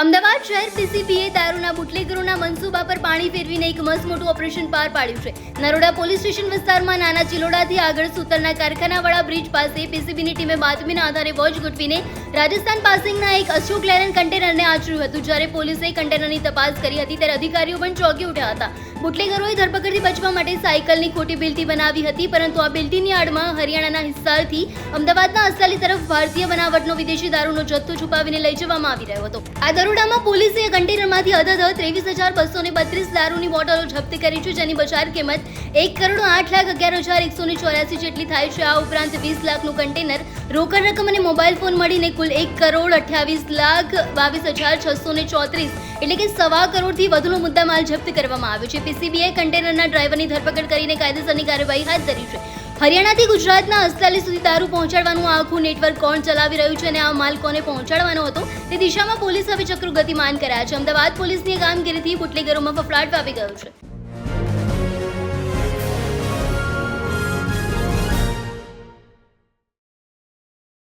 અમદાવાદ શહેર પીસીબીએ દારૂના બુટલેગરોના મનસૂબા પર પાણી ફેરવીને એક મસ્ત મોટું ઓપરેશન પાર પાડ્યું છે. નરોડા પોલીસ સ્ટેશન વિસ્તારમાં નાના ચિલોડાથી આગળ સૂતરના કારખાનાવાળા બ્રિજ પાસે પીસીબીની ટીમે બાતમીના આધારે વોચ ગોઠવીને રાજસ્થાન પાસિંગના એક અશોક લેલેન્ડ કન્ટેનરને આચર્યું હતું. જ્યારે પોલીસે કન્ટેનરની તપાસ કરી હતી ત્યારે અધિકારીઓ પણ ચોંકી ઉઠ્યા હતા. બુટલેગરોએ ધરપકડથી બચવા માટે સાયકલની ખોટી બિલ્ટી બનાવી હતી, પરંતુ આ બિલ્ટીની આડમાં હરિયાણાના હિસ્સાથી અમદાવાદના અસલાલી તરફ ભારતીય બનાવટનો વિદેશી દારૂનો જથ્થો છુપાવીને લઈ જવામાં આવી રહ્યો હતો. આ દરોડામાં પોલીસે કન્ટેનરમાંથી અધધ 23,232 દારૂની બોટલો જપ્ત કરી છે, જેની બજાર કિંમત 1,08,11,184 જેટલી થાય છે. આ ઉપરાંત 20 લાખનું કન્ટેનર, રોકડ રકમ અને મોબાઈલ ફોન મળીને કુલ 1,28,22,634 એટલે કે 1.25 કરોડથી વધુનો મુદ્દામાલ જપ્ત કરવામાં આવ્યો છે. પીસીબીએ કન્ટેનરના ડ્રાઈવરની ધરપકડ કરીને કાયદેસરની કાર્યવાહી હાથ ધરી છે. હરિયાણાથી ગુજરાતના અસલાલી સુધી દારૂ પહોંચાડવાનું આખું નેટવર્ક કોણ ચલાવી રહ્યું છે અને આ માલ કોને પહોંચાડવાનો હતો તે દિશામાં પોલીસ હવે ચક્રો ગતિમાન કર્યા છે. અમદાવાદ પોલીસની કામગીરીથી બુટલેગરોમાં ફફડાટ વ્યાપી ગયો છે.